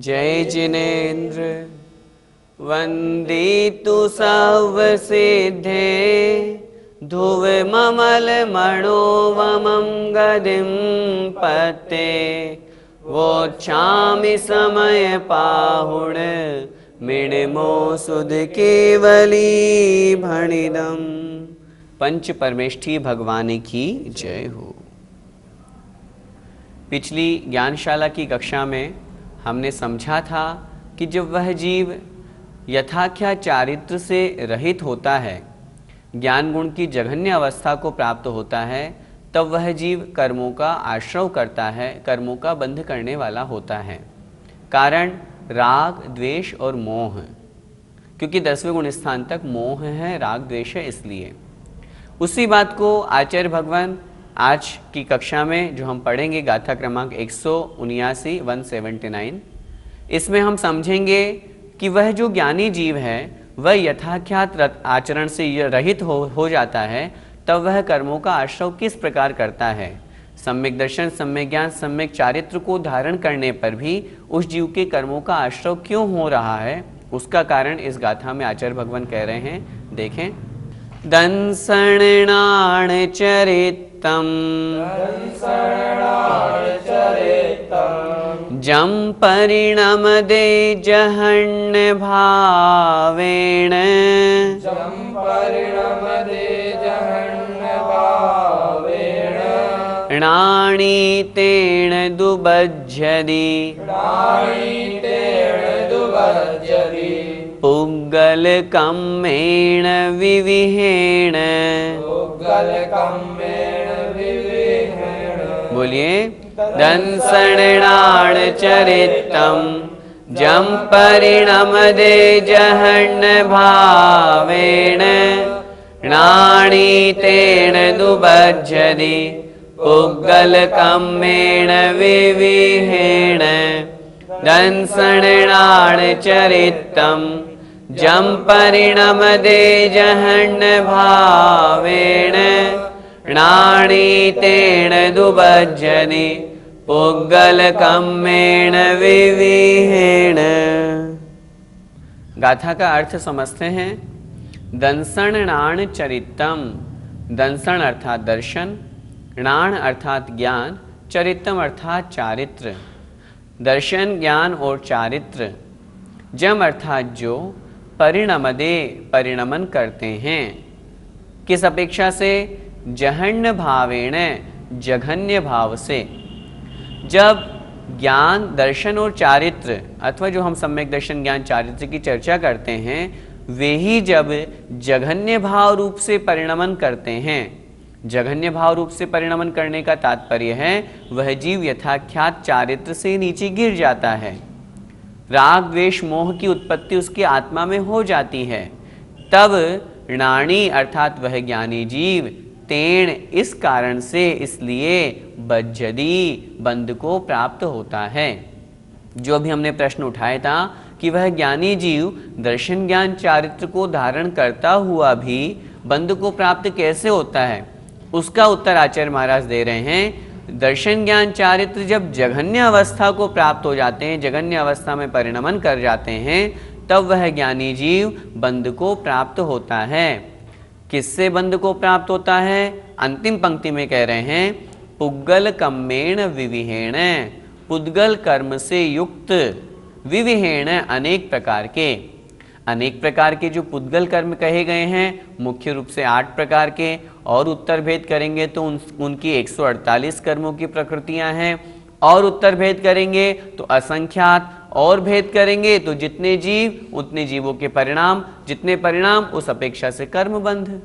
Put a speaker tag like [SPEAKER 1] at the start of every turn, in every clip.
[SPEAKER 1] जय जिनेन्द्र वंदितु सर्वसिद्धे ध्रुव ममल मनोवमं गदिं पते वोच्छामि समय पाहुण मिणमो सुध केवली भणिदम। पंच परमेष्ठी भगवान की जय हो। पिछली ज्ञानशाला की कक्षा में हमने समझा था कि जब वह जीव यथाख्या चारित्र से रहित होता है, ज्ञान गुण की जघन्य अवस्था को प्राप्त होता है, तब वह जीव कर्मों का आश्रव करता है, कर्मों का बंध करने वाला होता है। कारण राग, द्वेष और मोह, क्योंकि 10वें गुण स्थान तक मोह है, राग द्वेष है। इसलिए उसी बात को आचार्य भगवान आज की कक्षा में जो हम पढ़ेंगे, गाथा क्रमांक 179 179, इसमें हम समझेंगे कि वह जो ज्ञानी जीव है वह यथाख्यात आचरण से रहित हो जाता है, तब वह कर्मों का आश्रव किस प्रकार करता है। सम्यक दर्शन, सम्यक ज्ञान, सम्यक चारित्र को धारण करने पर भी उस जीव के कर्मों का आश्रव क्यों हो रहा है, उसका कारण इस गाथा में आचार्य भगवान कह रहे हैं। देखें, दंसणाण चरितम जम परिणमदे जहन्य भावेण णाणीतेन दुबध्यति पुग्गलकम्मेण विविहेण। बोलिए, दंसणाण चरितम जम परिणमदे जहन्य भावेण णाणीतेन दुबध्यति पुग्गलकम्मेण विविहेण। दंसणाण चरितम जम परिणमदे जहन्य भावेण णाणीतेन दुबध्यति पुग्गलकम्मेण विविहेण। गाथा का अर्थ समझते हैं। दंसणाण चरितम, दंसण अर्थात दर्शन, णाण अर्थात ज्ञान, चरितम अर्थात चारित्र। दर्शन, ज्ञान और चारित्र, जम अर्थात जो, परिणमदे परिणमन करते हैं। किस अपेक्षा से? जहन्य भावेण, जघन्य भाव से। जब ज्ञान, दर्शन और चारित्र, अथवा जो हम सम्यक दर्शन, ज्ञान, चारित्र की चर्चा करते हैं, वे ही जब जघन्य भाव रूप से परिणमन करते हैं, जघन्य भाव रूप से परिणमन करने का तात्पर्य है वह जीव यथाख्यात चारित्र से नीचे गिर जाता है, राग द्वेष मोह की उत्पत्ति उसकी आत्मा में हो जाती है, तब णाणी अर्थात वह ज्ञानी जीव तेण इस कारण से, इसलिए बज्जदी बंध को प्राप्त होता है। जो अभी हमने प्रश्न उठाया था कि वह ज्ञानी जीव दर्शन ज्ञान चारित्र को धारण करता हुआ भी बंध को प्राप्त कैसे होता है, उसका उत्तर आचार्य महाराज दे रहे हैं। दर्शन ज्ञान चारित्र जब जघन्य अवस्था को प्राप्त हो जाते हैं, जघन्य अवस्था में परिणमन कर जाते हैं, तब वह ज्ञानी जीव बंध को प्राप्त होता है। किससे बंध को प्राप्त होता है? अंतिम पंक्ति में कह रहे हैं, पुग्गल कम्मेण विविहेण, पुद्गल कर्म से युक्त, विविहेण अनेक प्रकार के जो पुद्गल कर्म कहे गए हैं, मुख्य रूप से 8 प्रकार के, और उत्तर भेद करेंगे तो उनकी 148 कर्मों की प्रकृतियां हैं, और उत्तर भेद करेंगे तो असंख्यात, और भेद करेंगे तो जितने जीव उतने जीवों के परिणाम, जितने परिणाम उस अपेक्षा से कर्म बंध।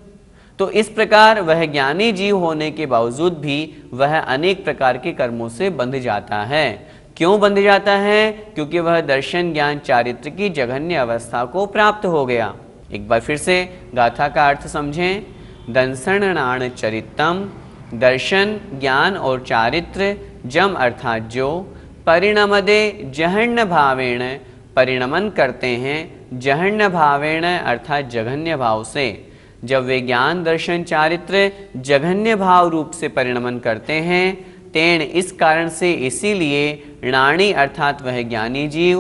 [SPEAKER 1] तो इस प्रकार वह ज्ञानी जीव होने के बावजूद भी वह अनेक प्रकार के कर्मों से बंध जाता है। क्यों बंध जाता है? क्योंकि वह दर्शन ज्ञान चारित्र की जघन्य अवस्था को प्राप्त हो गया। एक बार फिर से गाथा का अर्थ समझें। दंसणाण चरितम, दर्शन ज्ञान और चारित्र, जम अर्थात जो, परिणमदे जहन्य भावेण परिणमन करते हैं, जहन्य भावेण अर्थात जघन्य भाव से। जब वे ज्ञान दर्शन चारित्र जघन्य भाव रूप से परिणमन करते हैं, तेण इस कारण से इसीलिए णाणि अर्थात वह ज्ञानी जीव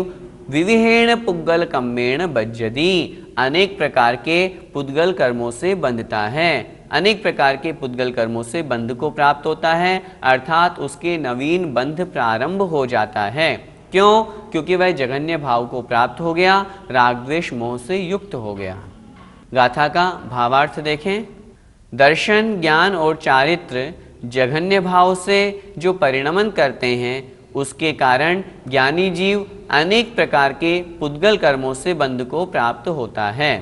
[SPEAKER 1] विविहेण पुद्गल कम्मेण बज्जति अनेक प्रकार के पुद्गल कर्मों से बंधता है, अनेक प्रकार के पुद्गल कर्मों से बंध को प्राप्त होता है, अर्थात उसके नवीन बंध प्रारंभ हो जाता है। क्यों? क्योंकि वह जघन्य भाव को प्राप्त हो गया, राग द्वेष मोह से युक्त हो गया। गाथा का भावार्थ देखें। दर्शन, ज्ञान और चारित्र जघन्य भाव से जो परिणमन करते हैं उसके कारण ज्ञानी जीव अनेक प्रकार के पुद्गल कर्मों से बंध को प्राप्त होता है।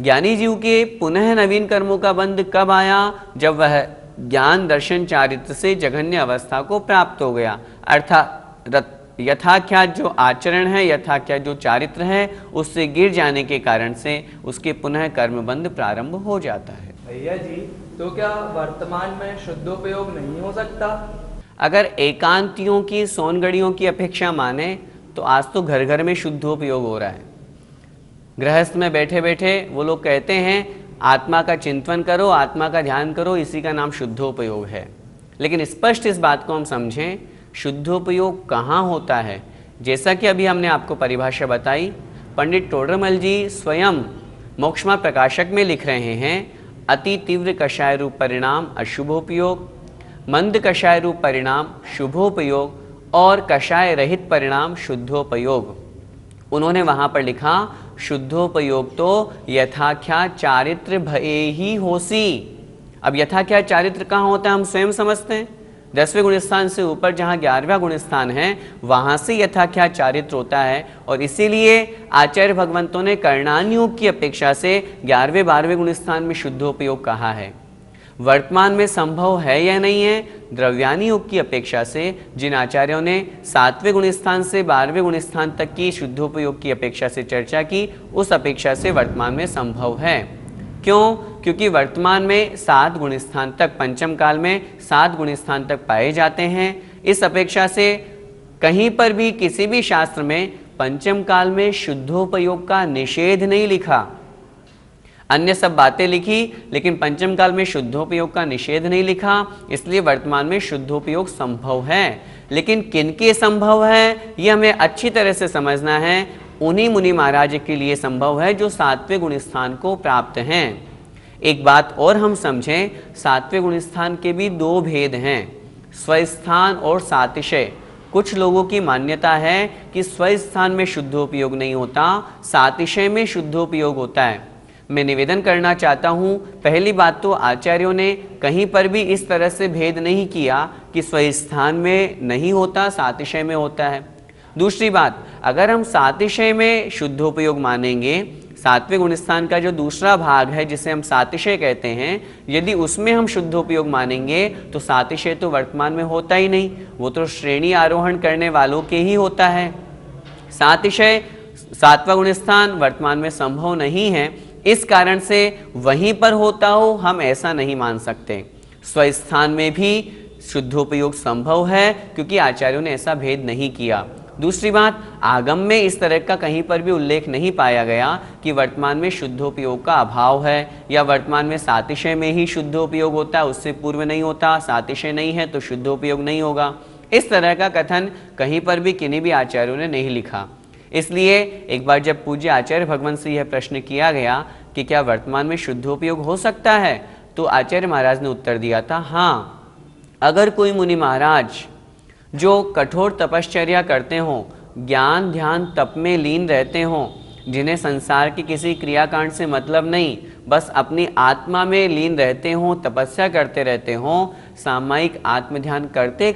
[SPEAKER 1] ज्ञानी जीव के पुनः नवीन कर्मों का बंध कब आया? जब वह ज्ञान, दर्शन, चारित्र से जघन्य अवस्था को प्राप्त हो गया, अर्थात यथाख्यात जो आचरण है, यथाख्यात जो चारित्र है, उससे गिर जाने के कारण से उसके पुनः कर्मबंध प्रारंभ हो जाता है।
[SPEAKER 2] भैया जी, तो क्या वर्तमान में शुद्धोपयोग नहीं हो सकता?
[SPEAKER 1] अगर एकांतियों की, सोनगढ़ियों की अपेक्षा माने तो आज तो घर घर में शुद्धोपयोग हो रहा है। गृहस्थ में बैठे बैठे वो लोग कहते हैं आत्मा का चिंतन करो, आत्मा का ध्यान करो, इसी का नाम शुद्धोपयोग है। लेकिन स्पष्ट इस बात को हम समझें, शुद्धोपयोग कहाँ होता है? जैसा कि अभी हमने आपको परिभाषा बताई, पंडित टोडरमल जी स्वयं मोक्षमार्ग प्रकाशक में लिख रहे हैं, अति तीव्र कषाय रूप परिणाम अशुभोपयोग, मंद कषाय रूप परिणाम शुभोपयोग और कषाय रहित परिणाम शुद्धोपयोग। उन्होंने वहाँ पर लिखा, शुद्धोपयोग तो यथाख्यात चारित्र भये ही होसी। अब यथाख्यात चारित्र कहाँ होता है हम स्वयं समझते हैं। 10वें गुणस्थान से ऊपर जहाँ 11वां गुणस्थान है वहाँ से यथाख्यात चारित्र होता है, और इसीलिए आचार्य भगवंतों ने कर्णान योग की अपेक्षा से 11वें 12वें गुणस्थान में शुद्धोपयोग कहा है। वर्तमान में संभव है या नहीं है? द्रव्यानी योग की अपेक्षा से जिन आचार्यों ने 7वें गुणस्थान से 12वें गुणस्थान तक की शुद्धोपयोग की अपेक्षा से चर्चा की, उस अपेक्षा से वर्तमान में संभव है। क्यों? क्योंकि वर्तमान में 7 गुणस्थान तक, पंचम काल में 7 गुणस्थान तक पाए जाते हैं। इस अपेक्षा से कहीं पर भी किसी भी शास्त्र में पंचम काल में शुद्धोपयोग का निषेध नहीं लिखा। अन्य सब बातें लिखी, लेकिन पंचम काल में शुद्धोपयोग का निषेध नहीं लिखा, इसलिए वर्तमान में शुद्धोपयोग संभव है। लेकिन किनके संभव है ये हमें अच्छी तरह से समझना है। उन्हीं मुनि महाराज के लिए संभव है जो 7वें गुणस्थान को प्राप्त हैं। एक बात और हम समझें, 7वें गुणस्थान के भी 2 भेद हैं, स्वस्थान और सातिशय। कुछ लोगों की मान्यता है कि स्वस्थान में शुद्धोपयोग नहीं होता, सातिशय में शुद्धोपयोग होता है। मैं निवेदन करना चाहता हूँ, पहली बात तो आचार्यों ने कहीं पर भी इस तरह से भेद नहीं किया कि स्वस्थान में नहीं होता, सातिशय में होता है। दूसरी बात, अगर हम सातिशय में शुद्धोपयोग मानेंगे, 7वें गुणस्थान का जो दूसरा भाग है जिसे हम सातिशय कहते हैं, यदि उसमें हम शुद्धोपयोग मानेंगे तो सातिशय तो वर्तमान में होता ही नहीं, वो तो श्रेणी आरोहण करने वालों के ही होता है। सातिशय 7वां गुणस्थान वर्तमान में संभव नहीं है, इस कारण से वहीं पर होता हो हम ऐसा नहीं मान सकते। स्वस्थान में भी शुद्धोपयोग संभव है क्योंकि आचार्यों ने ऐसा भेद नहीं किया। दूसरी बात, आगम में इस तरह का कहीं पर भी उल्लेख नहीं पाया गया कि वर्तमान में शुद्धोपयोग का अभाव है या वर्तमान में सातिशय में ही शुद्धोपयोग होता है, उससे पूर्व नहीं होता, सातिशय नहीं है तो शुद्धोपयोग नहीं होगा। इस तरह का कथन कहीं पर भी किन्हीं भी आचार्यों ने नहीं लिखा। इसलिए एक बार जब पूज्य आचार्य भगवंत से यह प्रश्न किया गया कि क्या वर्तमान में शुद्धोपयोग हो सकता है, तो आचार्य महाराज ने उत्तर दिया था, हाँ, अगर कोई मुनि महाराज जो कठोर तपश्चर्या करते हों, ज्ञान ध्यान तप में लीन रहते हों, जिन्हें संसार की किसी क्रियाकांड से मतलब नहीं, बस अपनी आत्मा में लीन रहते हों, तपस्या करते रहते हों, सामायिक आत्मध्यान करते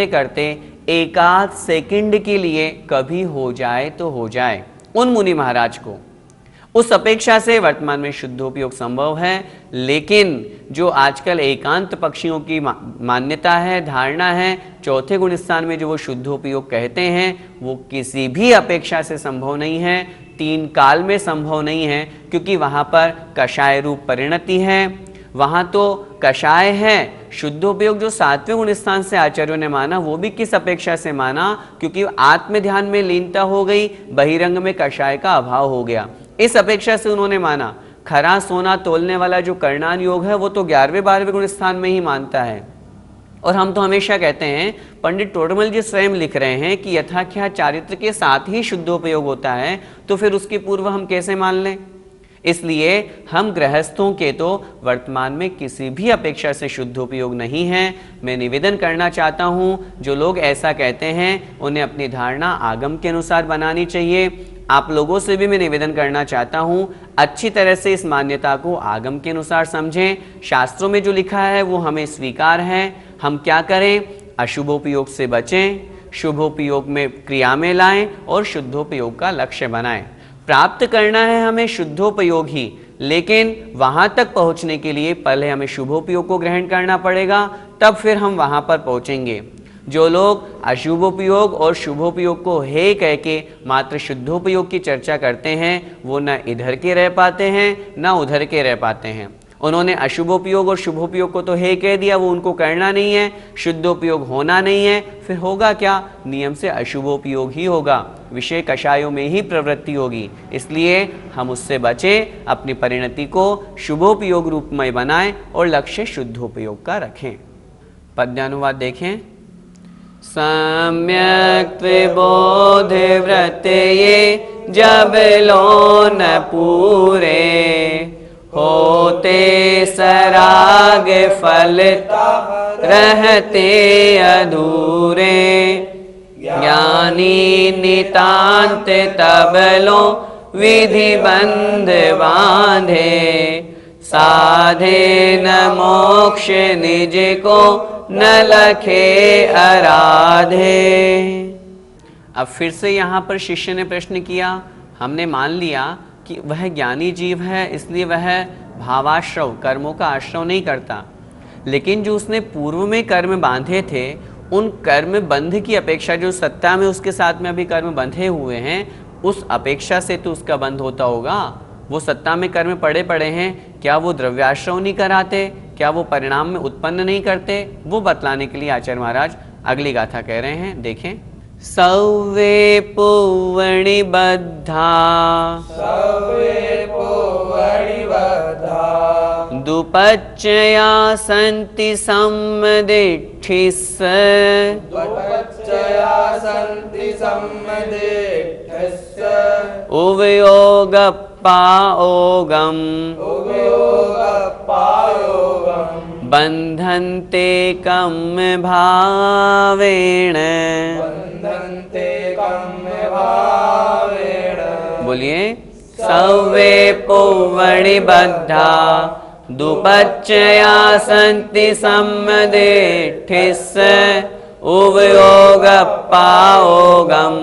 [SPEAKER 1] करते एकाध सेकंड के लिए कभी हो जाए तो हो जाए, उन मुनि महाराज को, उस अपेक्षा से वर्तमान में शुद्धोपयोग संभव है। लेकिन जो आजकल एकांत पक्षियों की मान्यता है, धारणा है, 4थे गुणस्थान में जो वो शुद्धोपयोग कहते हैं, वो किसी भी अपेक्षा से संभव नहीं है, 3 काल में संभव नहीं है, क्योंकि वहाँ पर कषाय रूप परिणति है, वहाँ तो कषाय है। शुद्धोपयोग जो 7वें गुणस्थान से आचार्यों ने माना, वो भी किस अपेक्षा से माना, क्योंकि आत्म ध्यान में लीनता हो गई, बहिरंग में कषाय का अभाव हो गया, इस अपेक्षा से उन्होंने माना। खरा सोना तोलने वाला जो कर्णान योग है वो तो 11वें 12वें गुणस्थान में ही मानता है, और हम तो हमेशा कहते हैं, पंडित टोडरमल जी स्वयं लिख रहे हैं कि यथाख्या चारित्र के साथ ही शुद्धोपयोग होता है, तो फिर उसके पूर्व हम कैसे मान लें। इसलिए हम गृहस्थों के तो वर्तमान में किसी भी अपेक्षा से शुद्धोपयोग नहीं है। मैं निवेदन करना चाहता हूँ, जो लोग ऐसा कहते हैं उन्हें अपनी धारणा आगम के अनुसार बनानी चाहिए। आप लोगों से भी मैं निवेदन करना चाहता हूँ, अच्छी तरह से इस मान्यता को आगम के अनुसार समझें। शास्त्रों में जो लिखा है वो हमें स्वीकार है। हम क्या करें, अशुभोपयोग से बचें, शुभोपयोग में क्रिया में लाएं और शुद्धोपयोग का लक्ष्य बनाएं। प्राप्त करना है हमें शुद्धोपयोग ही, लेकिन वहां तक पहुंचने के लिए पहले हमें शुभोपयोग को ग्रहण करना पड़ेगा, तब फिर हम वहां पर पहुंचेंगे। जो लोग अशुभोपयोग और शुभोपयोग को हे कह के मात्र शुद्धोपयोग की चर्चा करते हैं, वो न इधर के रह पाते हैं न उधर के रह पाते हैं। उन्होंने अशुभोपयोग और शुभोपयोग को तो हे कह दिया, वो उनको करना नहीं है, शुद्धोपयोग होना नहीं है, फिर होगा क्या, नियम से अशुभोपयोग ही होगा, विषय कषायों में ही प्रवृत्ति होगी। इसलिए हम उससे बचें, अपनी परिणति को शुभोपयोग रूपमय बनाएं और लक्ष्य शुद्धोपयोग का रखें। पद्यानुवाद देखें। सम्यक् त्रिबोध व्रत ये जब लो न पूरे, होते सराग फलता रहते अधूरे। ज्ञानी नितांत तब लो विधि बंध बांधे, साधे न मोक्ष निज को न लखे आराधे। अब फिर से यहाँ पर शिष्य ने प्रश्न किया। हमने मान लिया कि वह ज्ञानी जीव है, इसलिए वह भावाश्रव कर्मों का आश्रव नहीं करता, लेकिन जो उसने पूर्व में कर्म बांधे थे, उन कर्म बंध की अपेक्षा, जो सत्ता में उसके साथ में अभी कर्म बंधे हुए हैं, उस अपेक्षा से तो उसका बंध होता होगा। वो सत्ता में कर्म पड़े पड़े हैं, क्या वो द्रव्याश्रव नहीं कराते, क्या वो परिणाम में उत्पन्न नहीं करते, वो बतलाने के लिए आचार्य महाराज अगली गाथा कह रहे हैं। देखें। सौवे पुवणि बद्धा, दुपच्चया सन्ति सम्मदिष्ठिस्, उवयोगप्पाओगम बन्धन्ते कम्म भावेण। बोलिए। सौवे पुवणि बद्धा, दुपच्चया सन्ति सम्मदिष्ठिस्, उवयोगप्पाओगम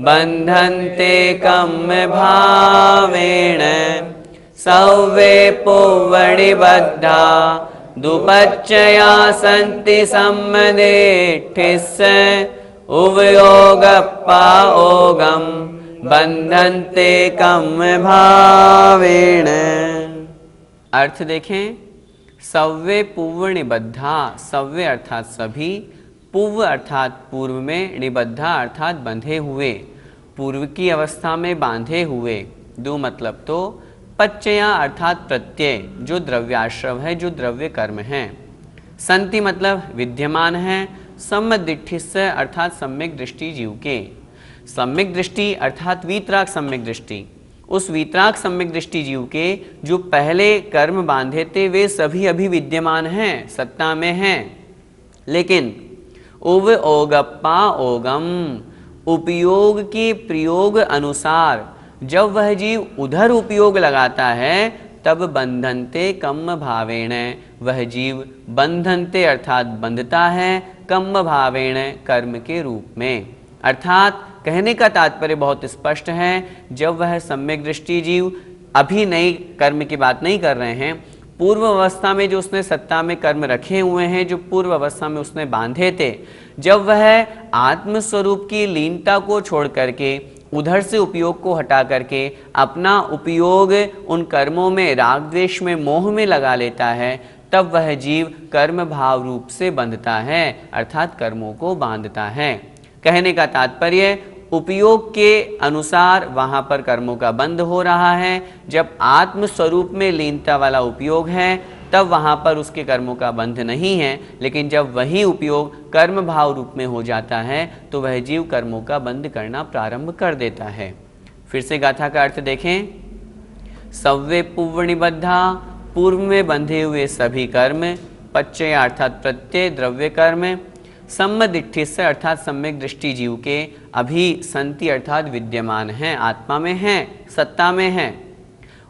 [SPEAKER 1] बन्धन्ते कम्म भावेण। सौवे पुवणि बद्धा, दुपच्चया सन्ति सम्मदिष्ठिस्, उवयोगप्पाओगम बन्धन्ते कम्म भावेण। अर्थ देखें। सव्वे पूर्व निबद्धा, सव्वे अर्थात सभी, पूर्व अर्थात पूर्व में, निबद्धा अर्थात बंधे हुए, पूर्व की अवस्था में बांधे हुए। दो मतलब तो पच्चया अर्थात प्रत्यय, जो द्रव्याश्रव है, जो द्रव्य कर्म है। संति मतलब विद्यमान है। सम्मदिष्ठिस्य अर्थात सम्यक दृष्टि जीव के। सम्यक दृष्टि अर्थात वीतराग सम्यक दृष्टि, उस वीतराग सम्यक दृष्टि जीव के जो पहले कर्म बांधे थे वे सभी अभी विद्यमान हैं, सत्ता में हैं। लेकिन उव ओगप्पा ओगम, उपयोग के प्रयोग अनुसार जब वह जीव उधर उपयोग लगाता है तब बंधनते कम्म भावेण, वह जीव बंधनते अर्थात बंधता है, कम्म भावेण कर्म के रूप में। अर्थात कहने का तात्पर्य बहुत स्पष्ट है, जब वह सम्यक दृष्टि जीव अभी नई कर्म की बात नहीं कर रहे हैं, पूर्व अवस्था में जो उसने सत्ता में कर्म रखे हुए हैं, जो पूर्व अवस्था में उसने बांधे थे, जब वह आत्मस्वरूप की लीनता को छोड़ करके उधर से उपयोग को हटा करके अपना उपयोग उन कर्मों में राग द्वेष में मोह में लगा लेता है, तब वह जीव कर्म भाव रूप से बंधता है, अर्थात कर्मों को बांधता है। कहने का तात्पर्य उपयोग के अनुसार वहाँ पर कर्मों का बंध हो रहा है। जब आत्म स्वरूप में लीनता वाला उपयोग है, तब वहाँ पर उसके कर्मों का बंध नहीं है। लेकिन जब वही उपयोग कर्म भाव रूप में हो जाता है तो वह जीव कर्मों का बंध करना प्रारंभ कर देता है। फिर से गाथा का अर्थ देखें। सव्वे पूर्वनिबद्धा, पूर्व में बंधे हुए सभी कर्म, पच्चय अर्थात प्रत्यय द्रव्य कर्म, सम्मदिट्ठि से अर्थात सम्यक दृष्टि जीव के अभी संति अर्थात विद्यमान हैं, आत्मा में हैं, सत्ता में हैं।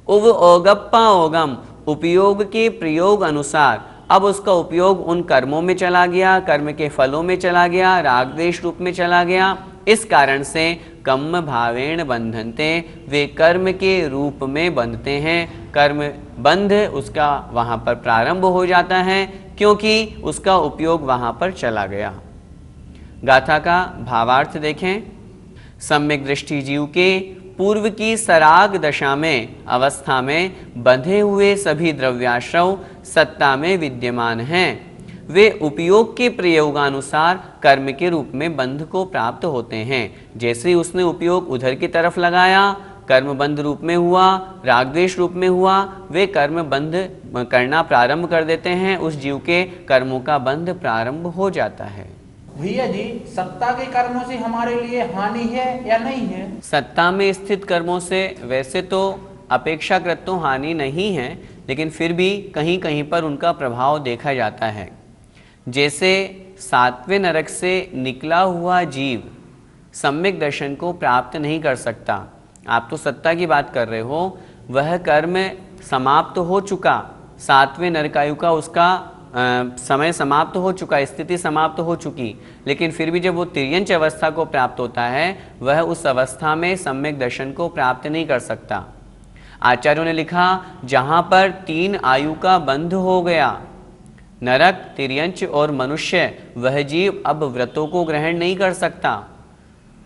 [SPEAKER 1] उव ओगप्पा ओगम, उपयोग के प्रयोग अनुसार अब उसका उपयोग उन कर्मों में चला गया, कर्म के फलों में चला गया, राग द्वेष रूप में चला गया। इस कारण से कर्म भावेण बंधनते, वे कर्म के रूप में बंधते हैं। कर्म बंध उसका वहाँ पर प्रारंभ हो जाता है क्योंकि उसका उपयोग वहाँ पर चला गया। गाथा का भावार्थ देखें। सम्यक दृष्टि जीव के पूर्व की सराग दशा में अवस्था में बंधे हुए सभी द्रव्याश्रव सत्ता में विद्यमान हैं। वे उपयोग के प्रयोगानुसार कर्म के रूप में बंध को प्राप्त होते हैं। जैसे ही उसने उपयोग उधर की तरफ लगाया, कर्म बंध रूप में हुआ, राग द्वेष रूप में हुआ, वे कर्म बंध करना प्रारंभ कर देते हैं। उस जीव के कर्मों का बंध प्रारंभ हो जाता है।
[SPEAKER 3] भैया जी, सत्ता के कर्मों से हमारे लिए हानि है या नहीं है?
[SPEAKER 1] सत्ता में स्थित कर्मों से वैसे तो अपेक्षाकृत तो हानि नहीं है, लेकिन फिर भी कहीं कहीं पर उनका प्रभाव देखा जाता है। जैसे सातवें नरक से निकला हुआ जीव सम्यक दर्शन को प्राप्त नहीं कर सकता। आप तो सत्ता की बात कर रहे हो, वह कर्म समाप्त हो चुका, सातवें नरकायु का उसका समय समाप्त हो चुका, स्थिति समाप्त हो चुकी, लेकिन फिर भी जब वो तिर्यंच अवस्था को प्राप्त होता है, वह उस अवस्था में सम्यक दर्शन को प्राप्त नहीं कर सकता। आचार्यों ने लिखा, जहाँ पर 3 आयु का बंध हो गया, नरक, तिर्यंच और मनुष्य, वह जीव अब व्रतों को ग्रहण नहीं कर सकता।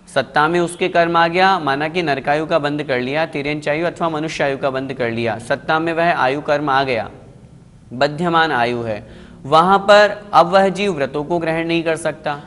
[SPEAKER 1] सत्ता में उसके कर्म आ गया, माना कि नरकायु का बंध कर लिया, तिर्यंच आयु अथवा मनुष्य आयु का बंध कर लिया, सत्ता में वह आयु कर्म आ गया, बध्यमान आयु है, वहाँ पर अब वह जीव व्रतों को ग्रहण नहीं कर सकता।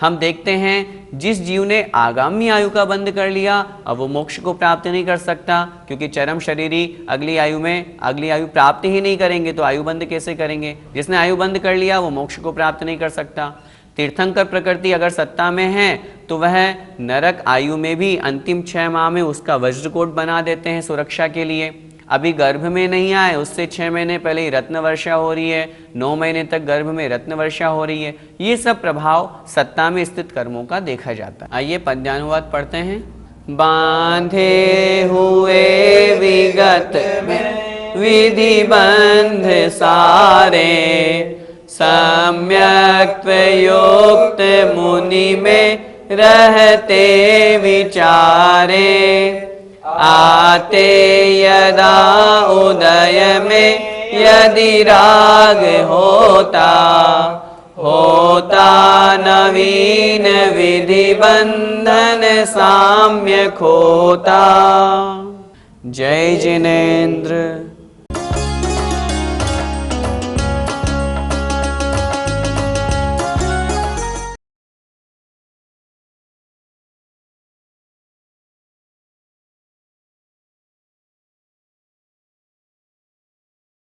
[SPEAKER 1] हम देखते हैं जिस जीव ने आगामी आयु का बंध कर लिया, अब वो मोक्ष को प्राप्त नहीं कर सकता, क्योंकि चरम शरीरी अगली आयु प्राप्त ही नहीं करेंगे तो आयु बंध कैसे करेंगे। जिसने आयु बंध कर लिया वो मोक्ष को प्राप्त नहीं कर सकता। तीर्थंकर प्रकृति अगर सत्ता में है तो वह नरक आयु में भी अंतिम 6 माह में उसका वज्रकोट बना देते हैं सुरक्षा के लिए। अभी गर्भ में नहीं आए, उससे 6 महीने पहले ही रत्न वर्षा हो रही है, 9 महीने तक गर्भ में रत्न वर्षा हो रही है। ये सब प्रभाव सत्ता में स्थित कर्मों का देखा जाता है। आइए पद्यानुवाद पढ़ते हैं। बांधे हुए विगत में विधि बंध सारे, सम्यक युक्त मुनि में रहते विचारे, आते यदा उदय में यदि राग होता नवीन विधि बंधन साम्य खोता। जय जिनेन्द्र।